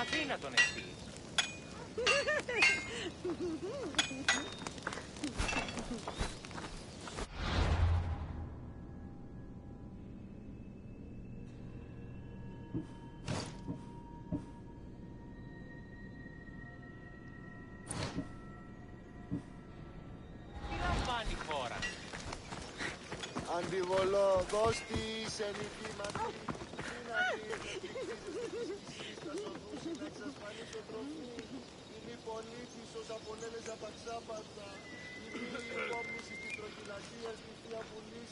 Αθήνα τον ευθύ. Αντιβολό, δώσ' της ενικήματη. Να εξασφαλίσω τροφή. Είναι πολίτης ως απολέλες απαξάπατα. Είναι η υπόμνηση της τροχυλασίας της θεία βουλής.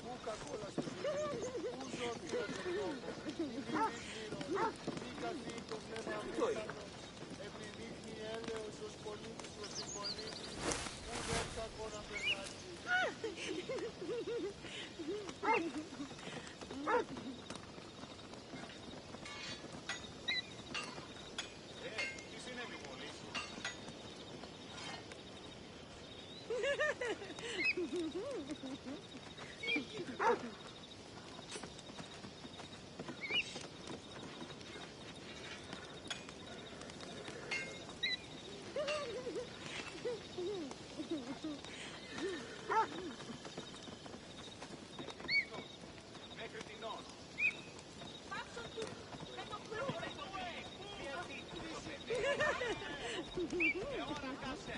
Πού κακόλα στο σπίτι, πού ζώδια στο τόπο. Είναι δύσμυρος, μη καθήκος με μαμίτανο. Επιδείχνει έλεος ως πολίτης προς την πολίτη. Πού δεν κακό να περνάσει. Τι συνέβη πολύ σου? Μέχρι την όν. Ώρα κάσε.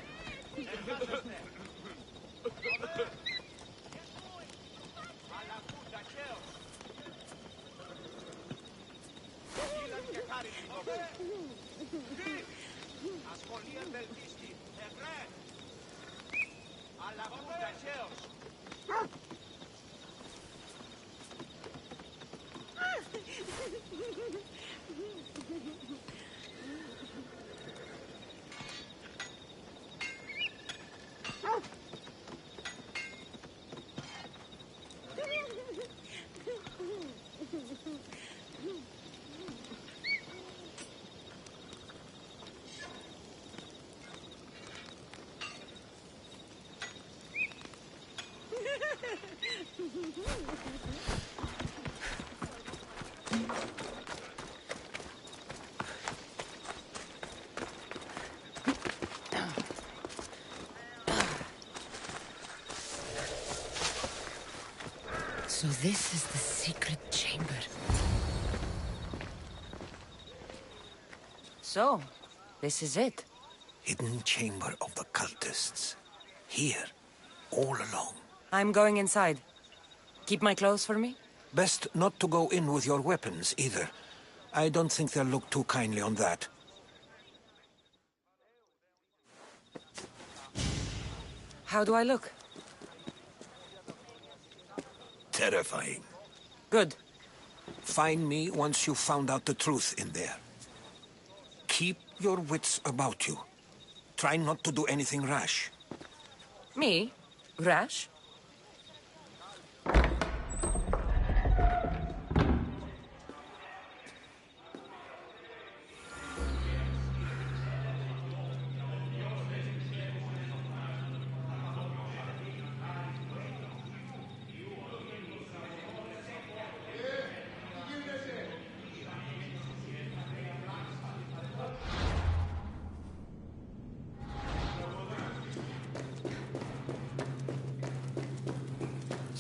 Αλλά κούτα καίος. Ήλαν και χάρη την κοπέ. Ασχολία βελτίστη. Ευρέ. Αλλά κούτα καίος. So this is the secret chamber. So, this is it. Hidden chamber of the cultists. Here, all along. I'm going inside. Keep my clothes for me? Best not to go in with your weapons, either. I don't think they'll look too kindly on that. How do I look? Terrifying. Good. Find me once you've found out the truth in there. Keep your wits about you. Try not to do anything rash. Me? Rash?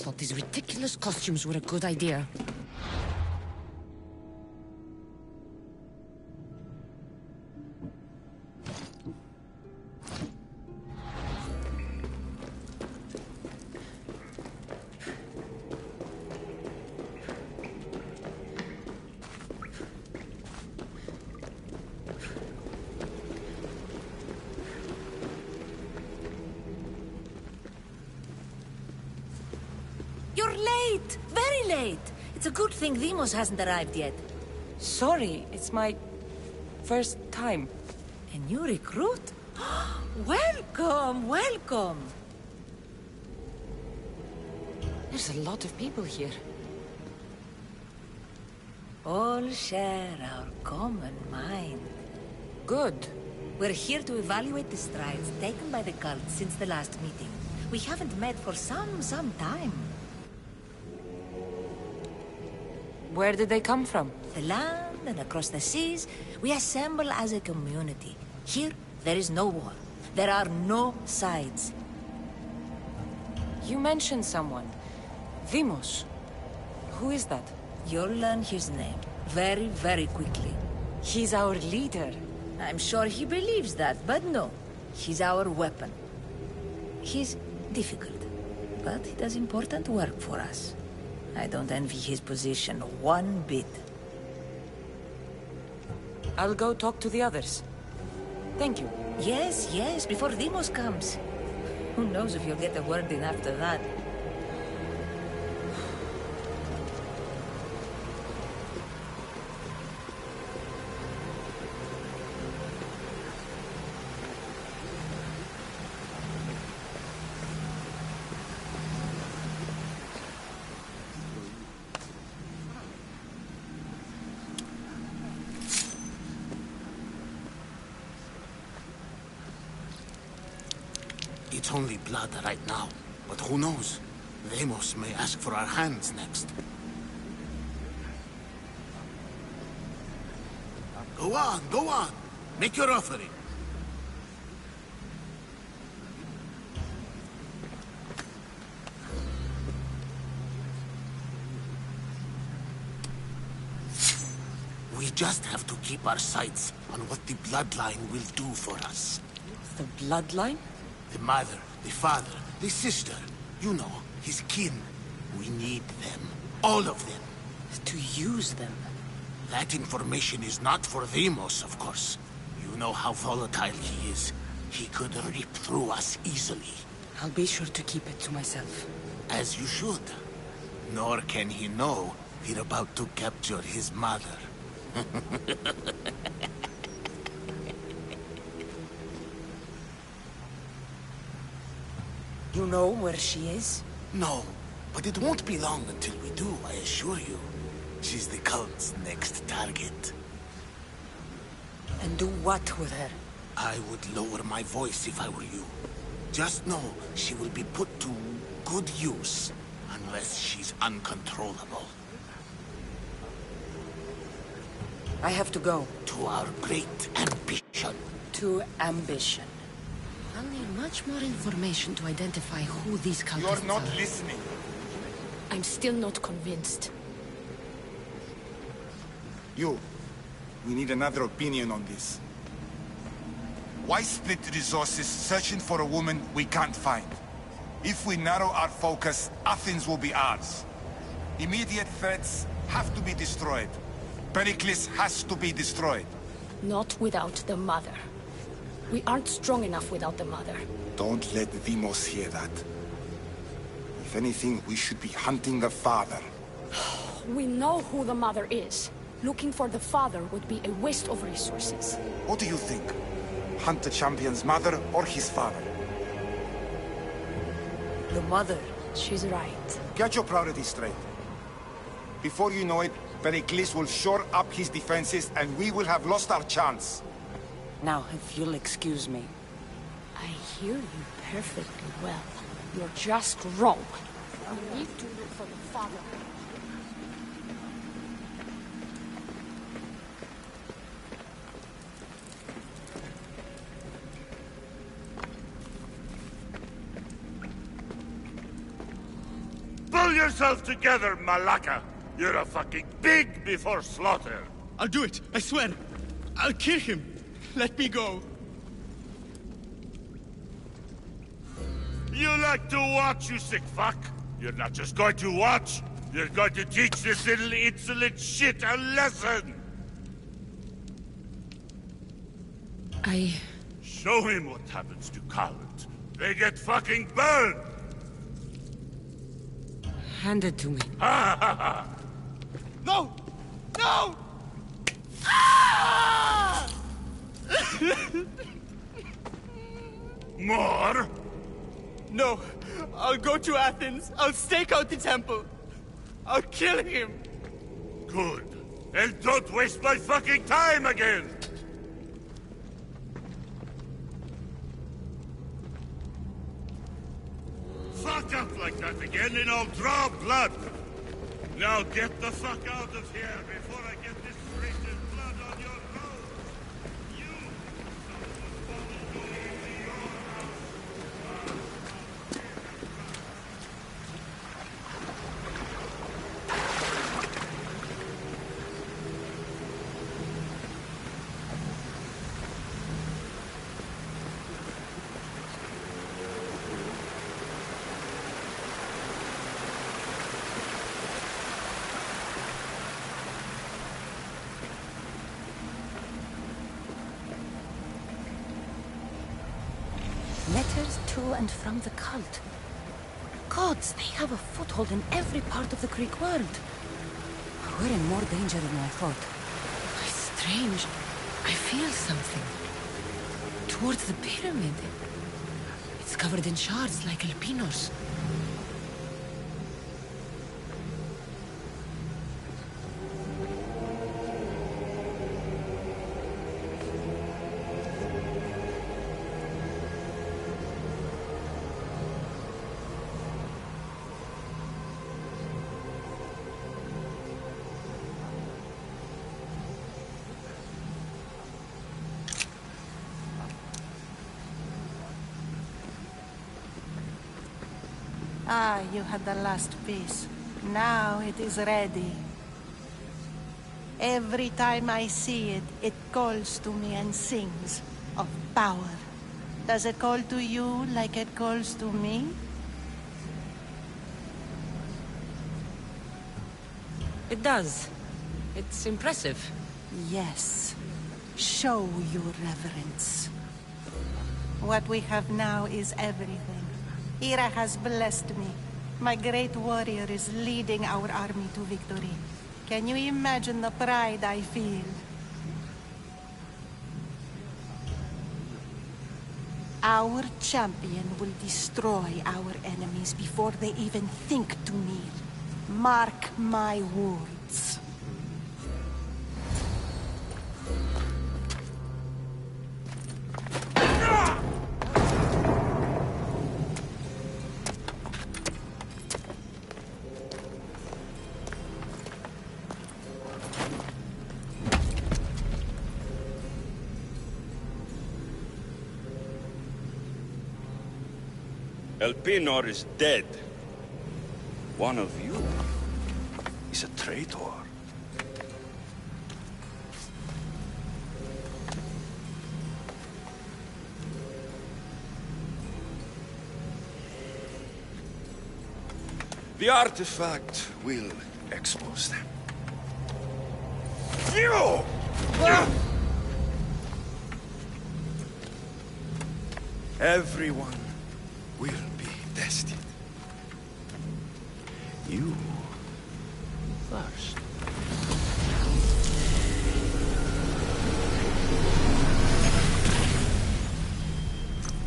Thought these ridiculous costumes were a good idea. You're late! Very late! It's a good thing Demos hasn't arrived yet. Sorry, it's my first time. A new recruit? Welcome, welcome! There's a lot of people here. All share our common mind. Good. We're here to evaluate the strides taken by the cult since the last meeting. We haven't met for some time. Where did they come from? The land and across the seas, we assemble as a community. Here, there is no war. There are no sides. You mentioned someone. Deimos. Who is that? You'll learn his name very, very quickly. He's our leader. I'm sure he believes that, but no. He's our weapon. He's difficult, but he does important work for us. I don't envy his position one bit. I'll go talk to the others. Thank you. Yes, before Deimos comes. Who knows if you'll get a word in after that. It's only blood right now, but who knows? Deimos may ask for our hands next. Go on! Make your offering. We just have to keep our sights on what the bloodline will do for us. The bloodline? The mother, the father, the sister. You know, his kin. We need them. All of them. To use them. That information is not for Deimos, of course. You know how volatile he is. He could rip through us easily. I'll be sure to keep it to myself. As you should. Nor can he know we're about to capture his mother. You know where she is? No, but it won't be long until we do, I assure you. She's the cult's next target. And do what with her? I would lower my voice if I were you. Just know she will be put to good use, unless she's uncontrollable. I have to go. To our great ambition. To ambition. I'll need much more information to identify who these cultists You're not are. listening. I'm still not convinced. We need another opinion on this. Why split resources searching for a woman we can't find? If we narrow our focus, Athens will be ours. Immediate threats have to be destroyed. Pericles has to be destroyed. Not without the mother. We aren't strong enough without the mother. Don't let Deimos hear that. If anything, we should be hunting the father. We know who the mother is. Looking for the father would be a waste of resources. What do you think? Hunt the champion's mother or his father? The mother. She's right. Get your priorities straight. Before you know it, Pericles will shore up his defenses and we will have lost our chance. Now, if you'll excuse me. I hear you perfectly well. You're just wrong. We need to look for the father. Pull yourself together, Malaka! You're a fucking pig before slaughter! I'll do it, I swear. I'll kill him. Let me go. You like to watch, you sick fuck? You're not just going to watch, you're going to teach this little insolent shit a lesson! Show him what happens to cowards. They get fucking burned! Hand it to me. Ha ha ha! No! No! More? No! I'll go to Athens. I'll stake out the temple. I'll kill him. Good. And don't waste my fucking time again! fuck up like that again and I'll draw blood. Now get the fuck out of here before I get this freighted blood on your road. You Letters to and from the cult. Gods, they have a foothold in every part of the Greek world. We're in more danger than I thought. Strange. I feel something. Towards the pyramid. It's covered in shards like alpinos. Ah, you had the last piece. Now it is ready. Every time I see it, it calls to me and sings of power. Does it call to you like it calls to me? It does. It's impressive. Yes. Show your reverence. What we have now is everything. Ira has blessed me. My great warrior is leading our army to victory. Can you imagine the pride I feel? Our champion will destroy our enemies before they even think to kneel. Mark my words. Elpenor is dead. One of you is a traitor. The artifact will expose them. You! Everyone will be tested. You first.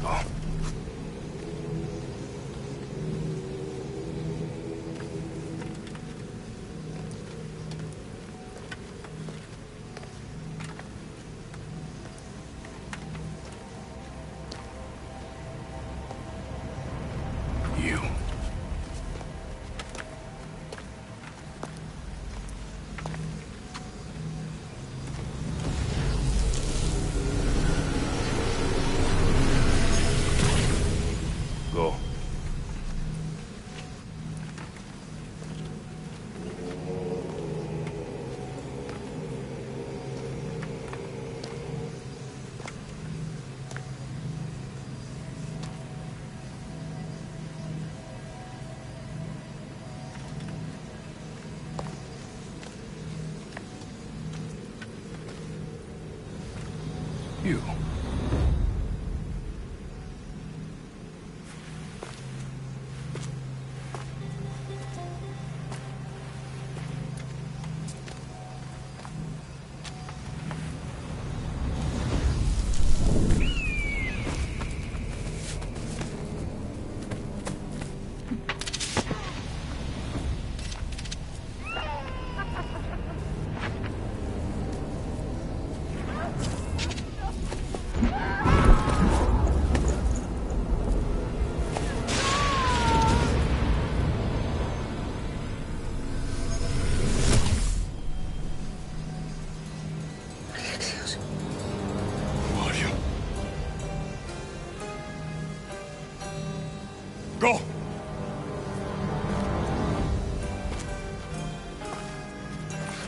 Go.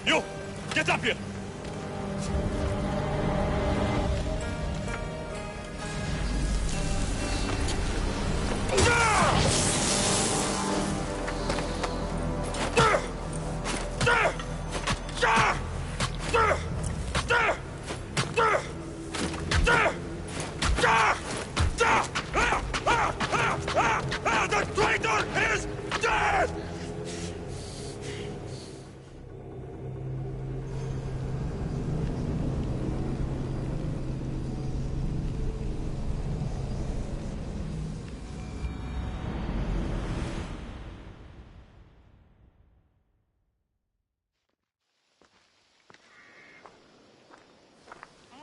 You! Get up here! The traitor is dead!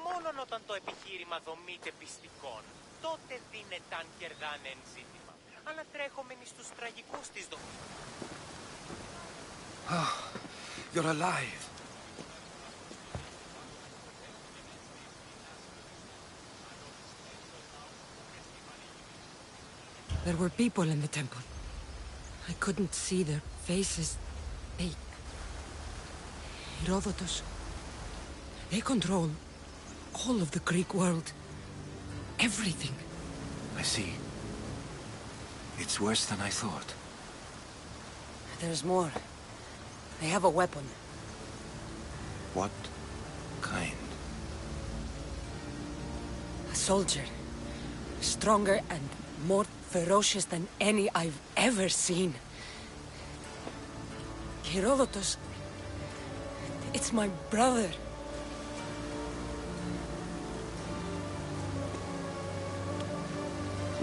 Μόνον όταν το επιχείρημα δομείται πιστικών, τότε δίνεται αν κερδάνε εν ζήτημα. Αλλά τρέχομενοι στους τραγικούς της δομής. Oh, you're alive. There were people in the temple. I couldn't see their faces. Herodotus. They control all of the Greek world. Everything. I see. It's worse than I thought. There's more. They have a weapon. What kind? A soldier. Stronger and more ferocious than any I've ever seen. Herodotus. It's my brother.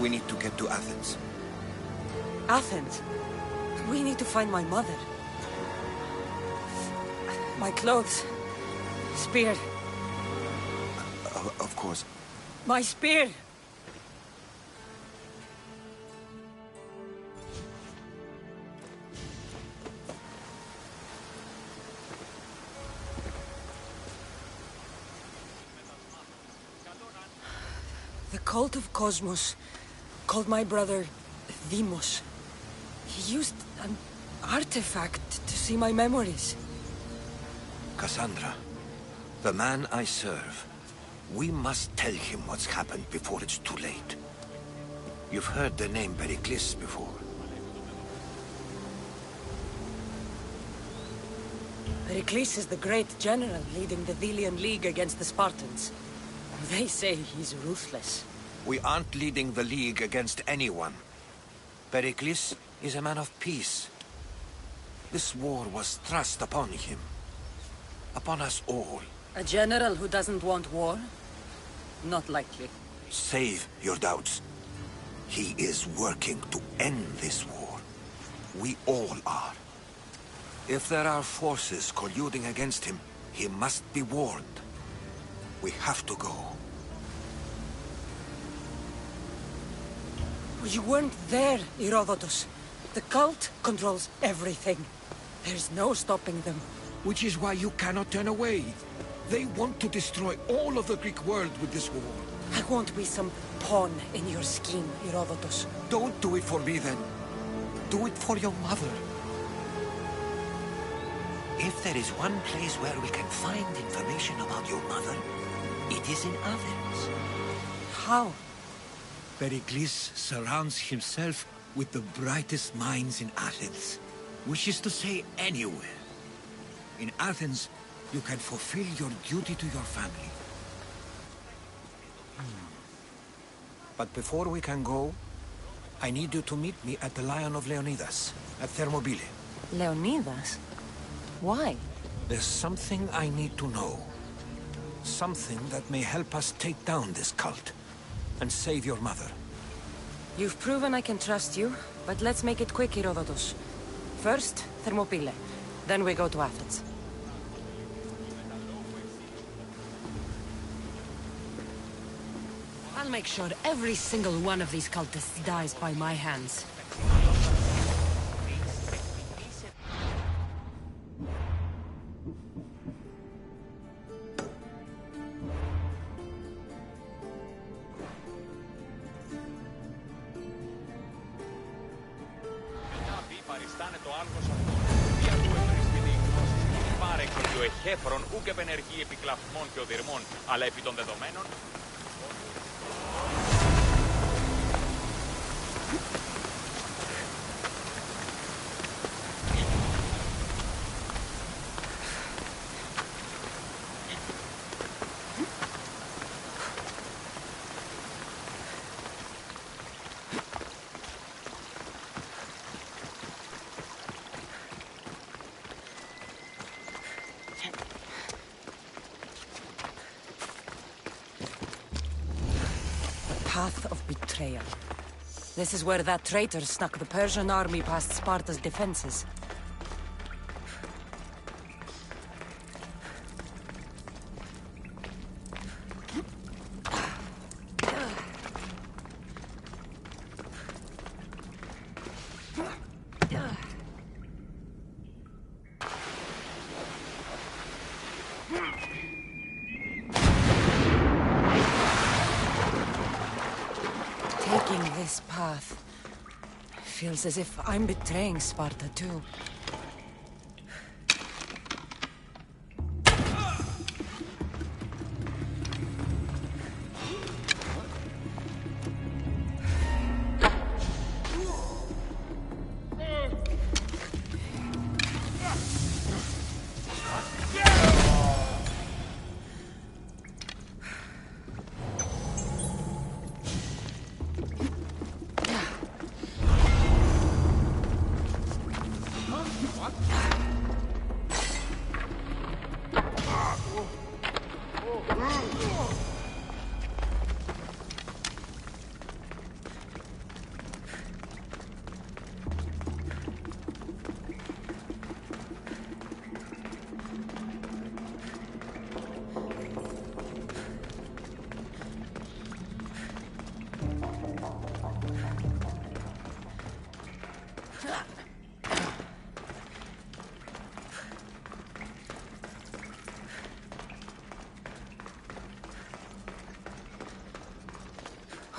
We need to get to Athens. Athens? We need to find my mother. My clothes. Spear. Of course. My spear! The cult of Cosmos called my brother Deimos. He used an artifact to see my memories. Cassandra, the man I serve, we must tell him what's happened before it's too late. You've heard the name Pericles before. Pericles is the great general leading the Delian League against the Spartans. They say he's ruthless. We aren't leading the League against anyone. Pericles is a man of peace. This war was thrust upon him. Upon us all. A general who doesn't want war? Not likely. Save your doubts. He is working to end this war. We all are. If there are forces colluding against him, he must be warned. We have to go. You weren't there, Herodotus. The cult controls everything. There's no stopping them. Which is why you cannot turn away. They want to destroy all of the Greek world with this war. I won't be some pawn in your scheme, Herodotus. Don't do it for me then. Do it for your mother. If there is one place where we can find information about your mother, it is in Athens. How? Pericles surrounds himself with the brightest minds in Athens. Which is to say, anywhere. In Athens, you can fulfill your duty to your family. But before we can go, I need you to meet me at the Lion of Leonidas, at Thermopylae. Leonidas? Why? There's something I need to know. Something that may help us take down this cult and save your mother. You've proven I can trust you, but let's make it quick, Herodotus. First, Thermopylae. Then we go to Athens. I'll make sure every single one of these cultists dies by my hands. GtaV παριστάνε το άλγος αυτό. Ποια του ευρίσκεται η γνώση στην άρεκτο και ο εχέφρον ούκ επενεργεί επί κλαυμών και οδυρμών, αλλά επί των δεδομένων. Path of betrayal. This is where that traitor snuck the Persian army past Sparta's defenses. Taking this path feels as if I'm betraying Sparta too.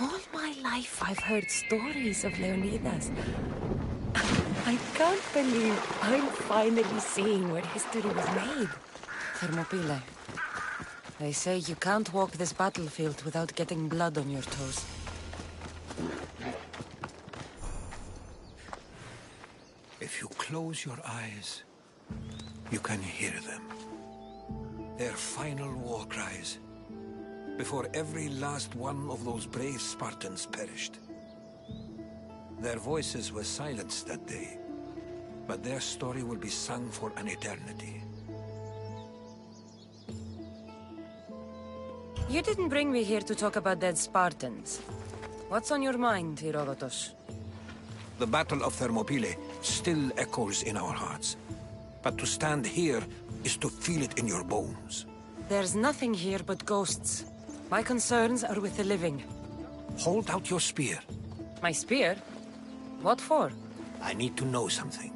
All my life I've heard stories of Leonidas. I can't believe I'm finally seeing where history was made. Thermopylae. They say you can't walk this battlefield without getting blood on your toes. If you close your eyes, you can hear them. Their final war cries, before every last one of those brave Spartans perished. Their voices were silenced that day, but their story will be sung for an eternity. You didn't bring me here to talk about dead Spartans. What's on your mind, Herodotus? The Battle of Thermopylae still echoes in our hearts. But to stand here is to feel it in your bones. There's nothing here but ghosts. My concerns are with the living. Hold out your spear. My spear? What for? I need to know something.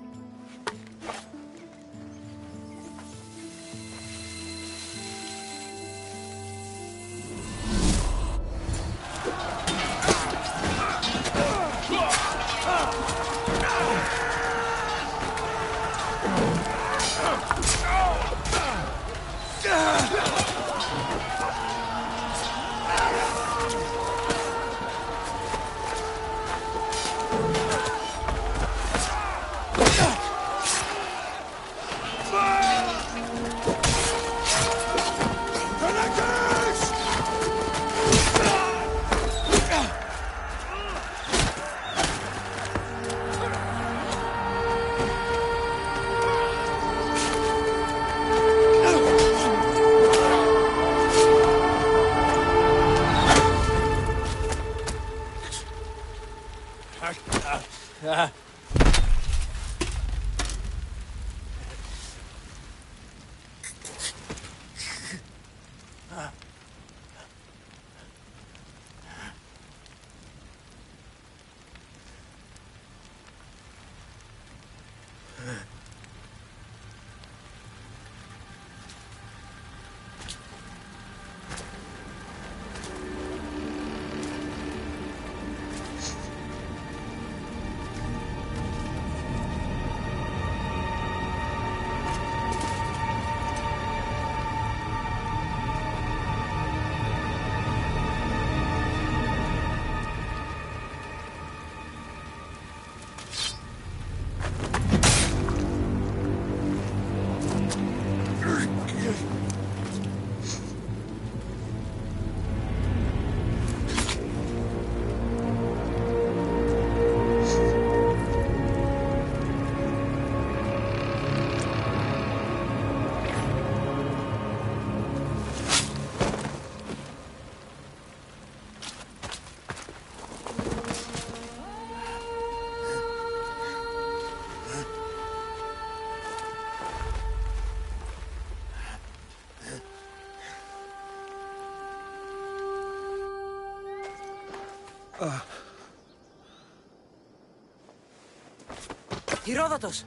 Herodotus!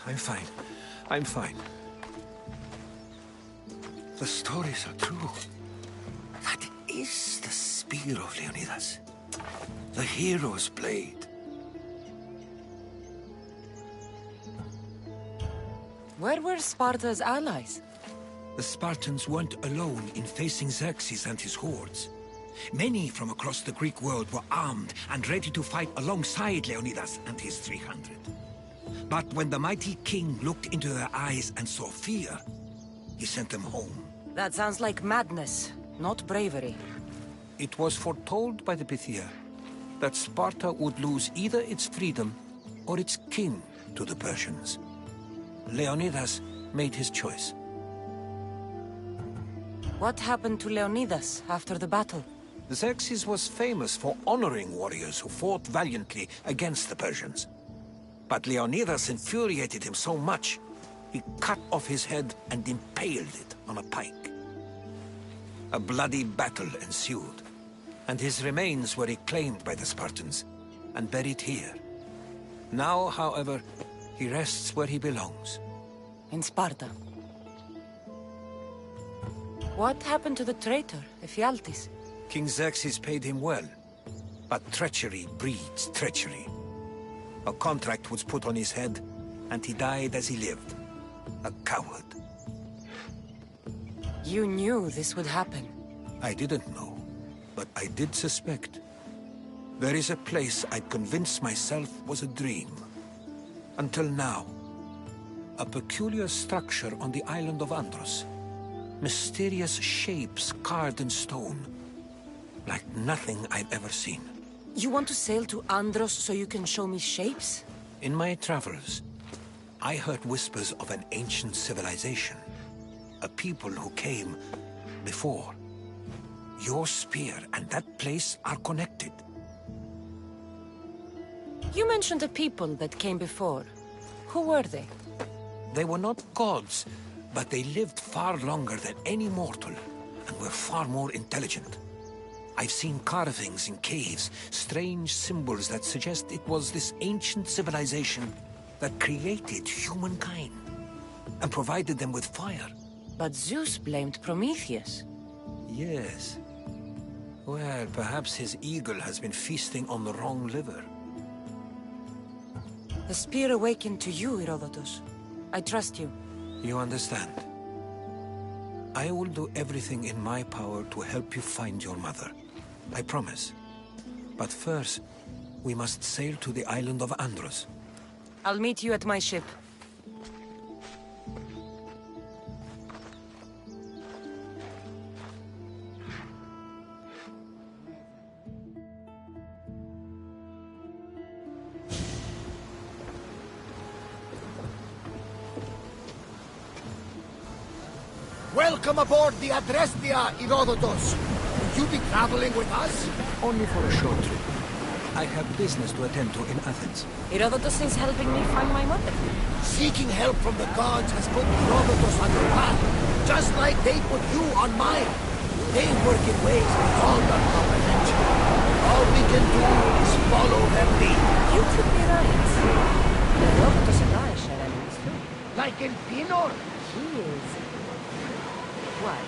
I'm fine. I'm fine. The stories are true. That is the spear of Leonidas. The hero's blade. Where were Sparta's allies? The Spartans weren't alone in facing Xerxes and his hordes. Many from across the Greek world were armed and ready to fight alongside Leonidas and his 300. But when the mighty king looked into their eyes and saw fear, he sent them home. That sounds like madness, not bravery. It was foretold by the Pythia that Sparta would lose either its freedom or its king to the Persians. Leonidas made his choice. What happened to Leonidas after the battle? Xerxes was famous for honoring warriors who fought valiantly against the Persians. But Leonidas infuriated him so much, he cut off his head and impaled it on a pike. A bloody battle ensued, and his remains were reclaimed by the Spartans and buried here. Now, however, he rests where he belongs. In Sparta. What happened to the traitor, Ephialtes? King Xerxes paid him well, but treachery breeds treachery. A contract was put on his head, and he died as he lived. A coward. You knew this would happen. I didn't know, but I did suspect. There is a place I'd convinced myself was a dream. Until now. A peculiar structure on the island of Andros. Mysterious shapes carved in stone. Like nothing I've ever seen. You want to sail to Andros so you can show me shapes? In my travels, I heard whispers of an ancient civilization. A people who came before. Your spear and that place are connected. You mentioned a people that came before. Who were they? They were not gods, but they lived far longer than any mortal, and were far more intelligent. I've seen carvings in caves, strange symbols that suggest it was this ancient civilization that created humankind, and provided them with fire. But Zeus blamed Prometheus. Yes. Well, perhaps his eagle has been feasting on the wrong liver. The spear awakened to you, Herodotus. I trust you. You understand. I will do everything in my power to help you find your mother. I promise. But first, we must sail to the island of Andros. I'll meet you at my ship. Welcome aboard the Adrestia, Herodotus. Will you be traveling with us? Only for a short trip. I have business to attend to in Athens. Herodotus is helping me find my mother. Seeking help from the gods has put Herodotus on your path, just like they put you on mine. They work in ways beyond our comprehension. All we can do is follow their lead. You could be right. Herodotus and I share enemies too. Like in Pinor? He is... what?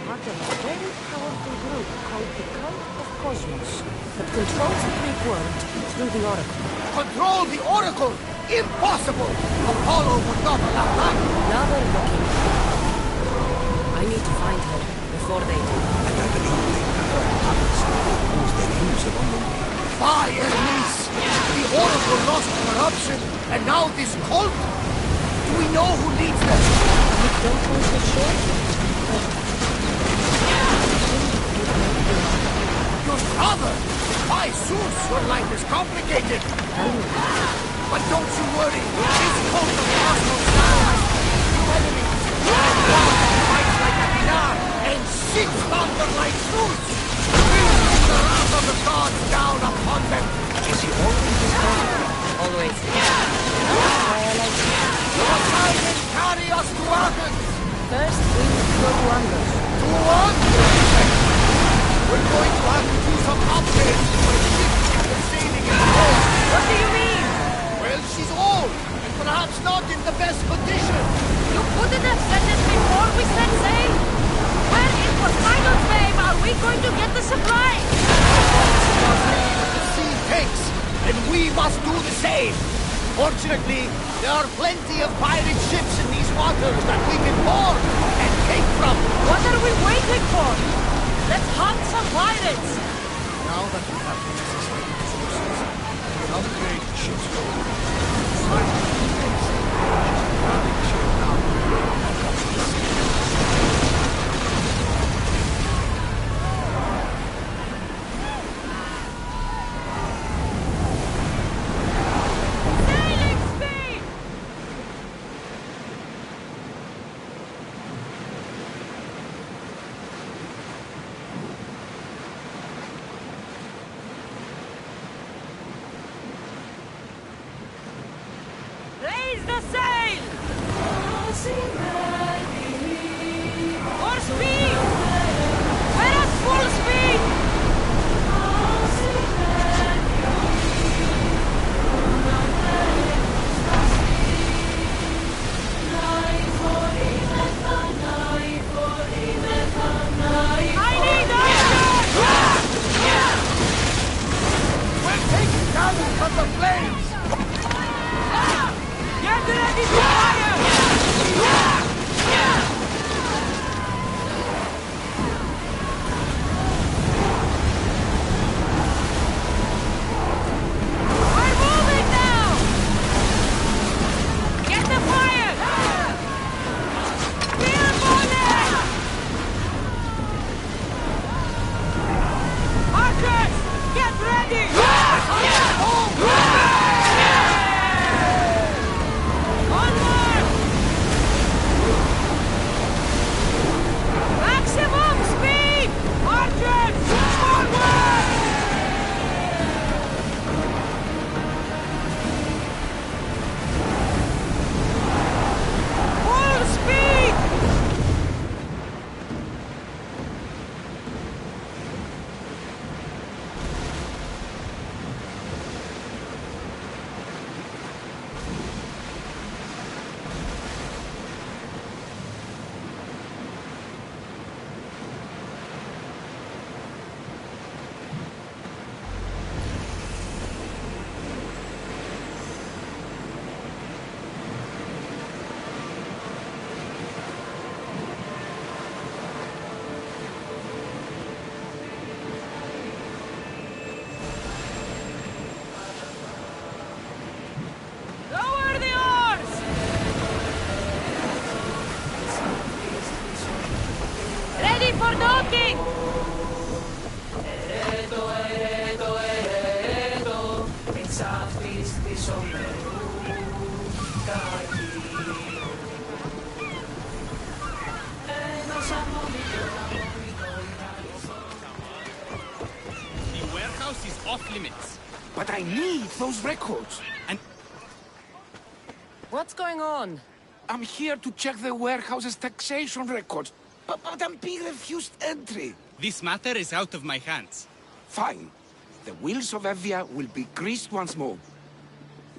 Part of a very powerful group called the Cult of Cosmos that controls the Greek world through the Oracle. Control the Oracle? Impossible! Apollo would not allow that! Now they're looking. I need to find her before they do. And I believe they have puppets whose they use along the way. By Hermes! The Oracle lost corruption, and now this cult? Do we know who leads them? You don't know for sure? Your father! By Zeus, your life is complicated! But don't you worry, this cult of Cosmos now has new enemies! And one fights like a dinar and shits thunder like Zeus! Bringing the wrath of the gods down upon them! Is he always this kind? Always. That's why I like you. Your time will carry us to Athens! First, we need to go to Andros. To Andros! We're going to have to do some upgrades to our ship after sailing in the port. What do you mean? Well, she's old, and perhaps not in the best condition. You couldn't have said this before we set sail? Where in Poseidon's name are we going to get the supplies? The sea takes, and we must do the same. Fortunately, there are plenty of pirate ships in these waters that we can board and take from. What are we waiting for? Let's hunt some pirates! Now that we have the necessary resources, we can upgrade the ship's load. Raise the sail! More speed! Let us full speed! I need oxygen! We're taking damage from the flames! Get ready to fire! We're moving now! Get the fire! Spear bullet! Archers! Get ready! Onward! Maximum speed! Archers! Forward! Full speed! Lower the oars! Ready for docking! The warehouse is off limits. But I need those records. And What's going on? I'm here to check the warehouse's taxation records. But I'm being refused entry. this matter is out of my hands. Fine. The wheels of Evia will be greased once more.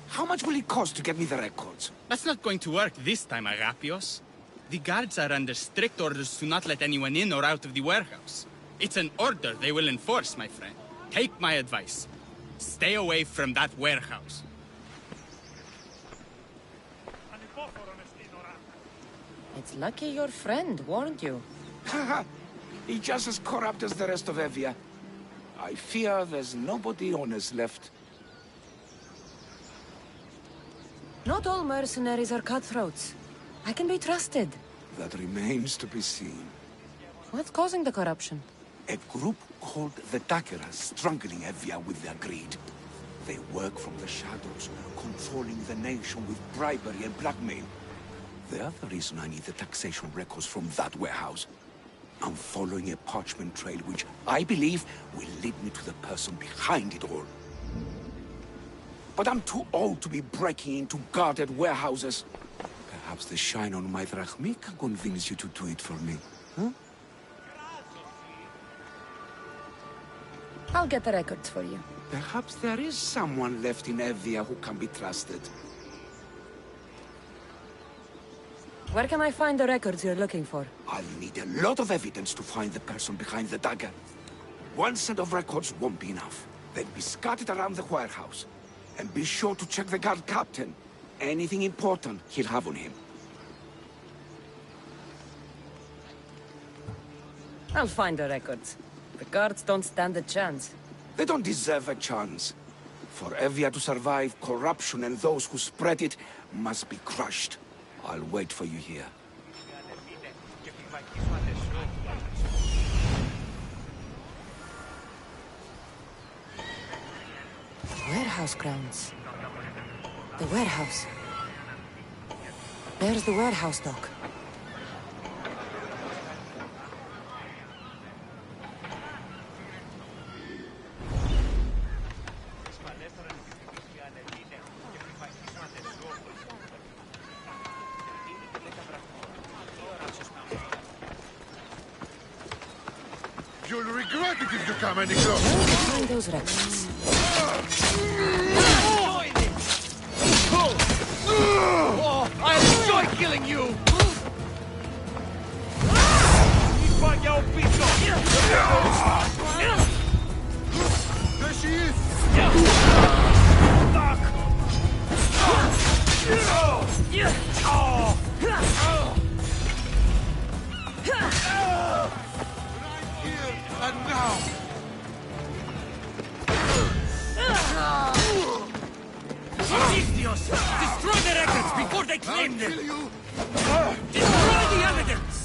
How much will it cost to get me the records? That's not going to work this time, Agapios. The guards are under strict orders to not let anyone in or out of the warehouse. It's an order they will enforce, my friend. Take my advice. Stay away from that warehouse. It's lucky your friend warned you. Haha. He's just as corrupt as the rest of Evia. I fear there's nobody honest left. Not all mercenaries are cutthroats. I can be trusted. That remains to be seen. What's causing the corruption? A group called the Dakeras strangling Evia with their greed. They work from the shadows, controlling the nation with bribery and blackmail. The other reason I need the taxation records from that warehouse. I'm following a parchment trail which I believe will lead me to the person behind it all. But I'm too old to be breaking into guarded warehouses. Perhaps the shine on my drachmi can convince you to do it for me, huh? I'll get the records for you. Perhaps there is someone left in Evia who can be trusted. Where can I find the records you're looking for? I'll need a lot of evidence to find the person behind the dagger. One set of records won't be enough. They'll be scattered around the warehouse. And be sure to check the guard captain. Anything important he'll have on him. I'll find the records. The guards don't stand a chance. They don't deserve a chance. For Evia to survive, corruption and those who spread it must be crushed. I'll wait for you here. Warehouse grounds. The warehouse. There's the warehouse dock. You'll regret it if you come any closer. Find those records. I enjoy killing you! There she is! And now! Dios! Destroy the records before they claim them! Destroy the evidence!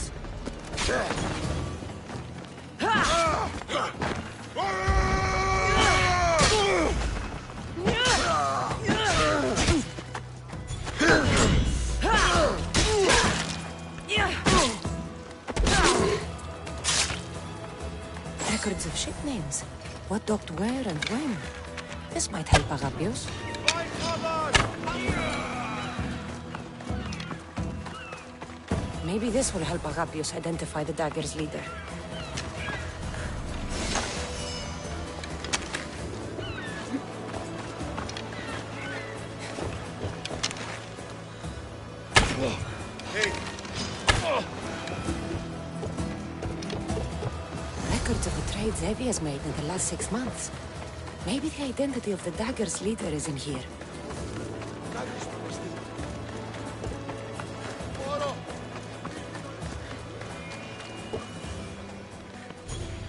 Records of ship names. What docked where and when. This might help Agapios. Maybe this will help Agapios identify the dagger's leader. Records of the trades Evie has made in the last 6 months. Maybe the identity of the dagger's leader is in here.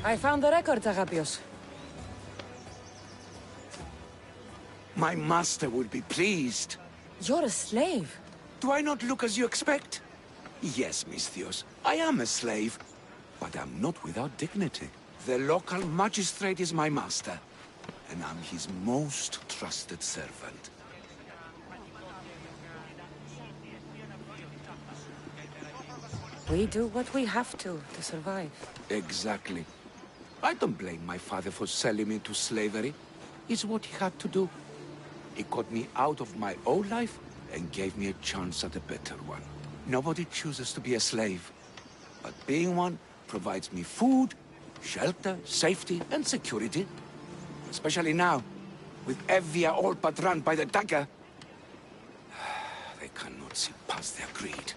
I found the records, Agapios. My master will be pleased. You're a slave. Do I not look as you expect? Yes, Misthios, I am a slave, but I'm not without dignity. The local magistrate is my master, and I'm his most trusted servant. We do what we have to survive. Exactly. I don't blame my father for selling me to slavery. It's what he had to do. He got me out of my old life and gave me a chance at a better one. Nobody chooses to be a slave, but being one provides me food, shelter, safety, and security. Especially now, with Evia all but run by the dagger. They cannot see past their greed.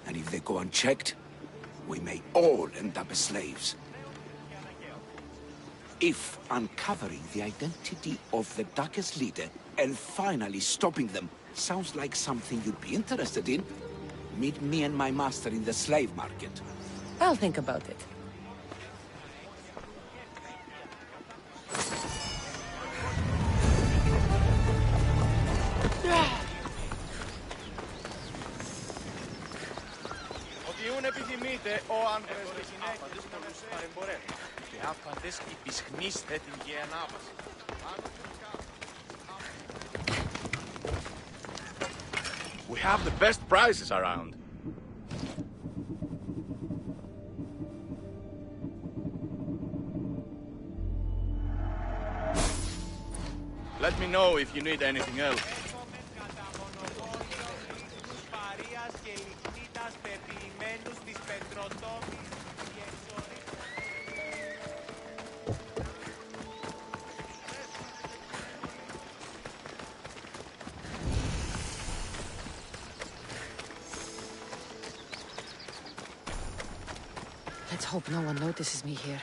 And if they go unchecked, we may all end up as slaves. If uncovering the identity of the dagger's leader and finally stopping them sounds like something you'd be interested in, meet me and my master in the slave market. I'll think about it. Οτιούν επιθυμείτε, ο άνθρωπος στη συνέχεια τους παρεμπορεύει. Και άφαντες υπισχνίστε την γεανάβαση. We have the best prices around. Let me know if you need anything else. Let's hope no one notices me here.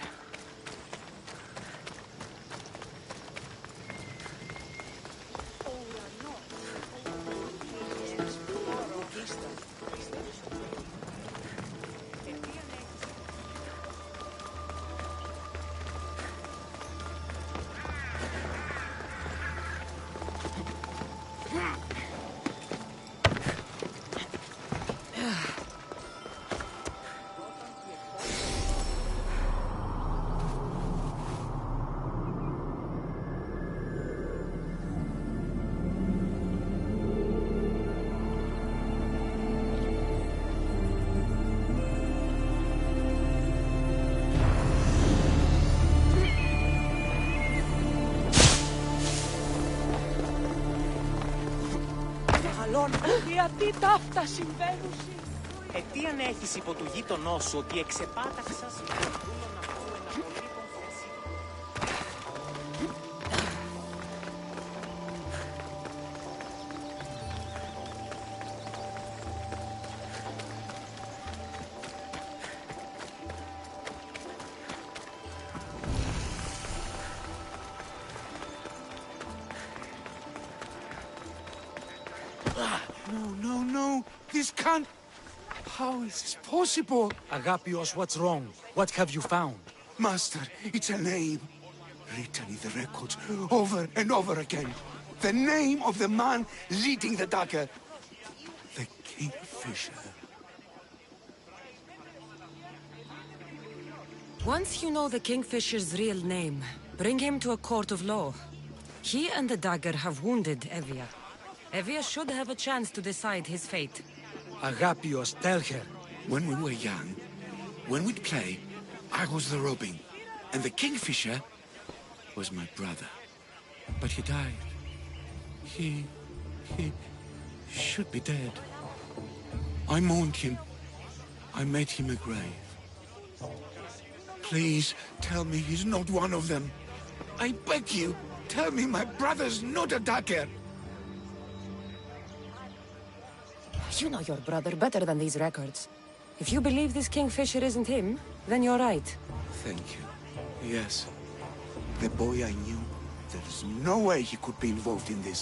Γιατί τα αυτά συμβαίνουν. Τι αν έχεις υπό του γείτονό σου ότι εξεπάταξας μπορούμε να πούμε να απολύτων θέση. No. This can't... How is this possible? Agapios, what's wrong? What have you found? Master, it's a name. Written in the records over and over again. The name of the man leading the dagger. The Kingfisher. Once you know the Kingfisher's real name, bring him to a court of law. He and the dagger have wounded Evia. Evia should have a chance to decide his fate. Agapios, tell her. When we were young, when we'd play, I was the robin, and the Kingfisher was my brother. But he died. He should be dead. I mourned him. I made him a grave. Please, tell me he's not one of them. I beg you, tell me my brother's not a dagger. You know your brother better than these records. If you believe this Kingfisher isn't him, then you're right. Thank you. Yes. The boy I knew, there's no way he could be involved in this.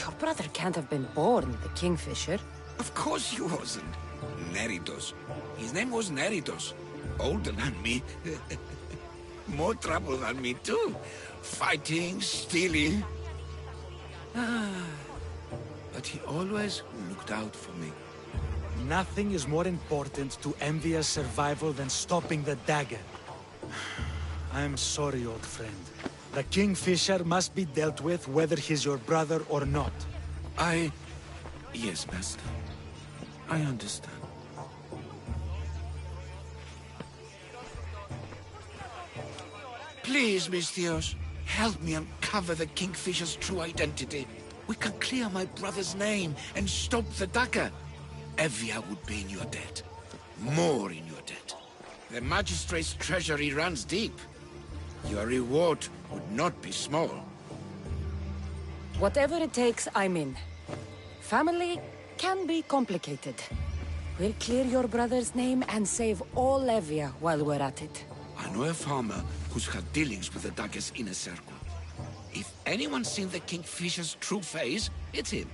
Your brother can't have been born the Kingfisher. Of course he wasn't. Neritos. His name was Neritos. Older than me. More trouble than me, too. Fighting, stealing. But he always looked out for me. Nothing is more important to Envia's survival than stopping the dagger. I'm sorry, old friend. The Kingfisher must be dealt with whether he's your brother or not. Yes, Master. I understand. Please, Misthios, help me uncover the Kingfisher's true identity. We can clear my brother's name and stop the dagger. Evia would be in your debt. More in your debt. The magistrate's treasury runs deep. Your reward would not be small. Whatever it takes, I'm in. Family can be complicated. We'll clear your brother's name and save all Evia while we're at it. I know a farmer who's had dealings with the dagger's inner circle. If anyone's seen the Kingfisher's true face, it's him.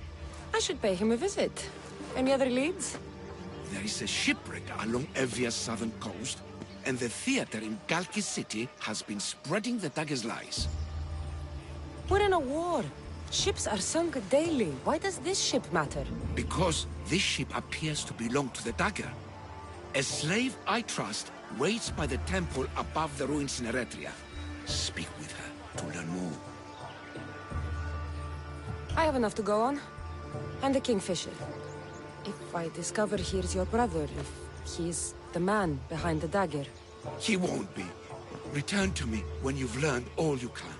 I should pay him a visit. Any other leads? There is a shipwreck along Evia's southern coast, and the theater in Galki City has been spreading the dagger's lies. We're in a war. Ships are sunk daily. Why does this ship matter? Because this ship appears to belong to the dagger. A slave I trust waits by the temple above the ruins in Eretria. Speak with her to learn more. I have enough to go on. And the Kingfisher. If I discover he's your brother, if he's the man behind the dagger. He won't be. Return to me when you've learned all you can.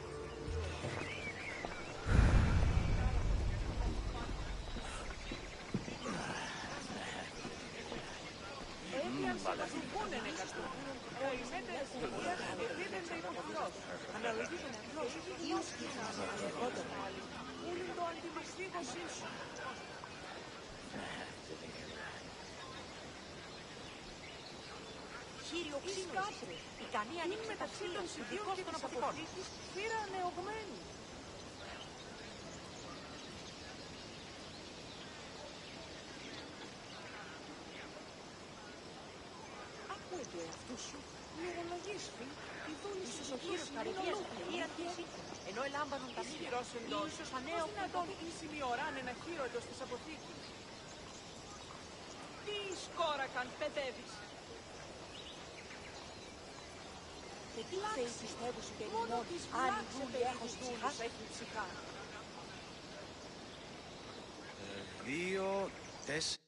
Κύριο Ξύνος, ικανή ανοίξει μεταξύ των συνδικών και των αποθήκης, πήρα νεωγμένη. Ακούετε αυτού σου, λογολογείς, φίλ, η δούληση ίσως ο χείρος καρδιάς πήρα τη σύγχρονα, ενώ ελάμβανον τα μύρα, ίσως ανέω κοντών ίσιμη ωράν ένα χείρο εντός της αποθήκης. Τι σκόρακαν παιδεύεις. Και τι θέει πιστεύω σου περιμόν, αν οι δούλοι έχουν ψυχά. 2, 4...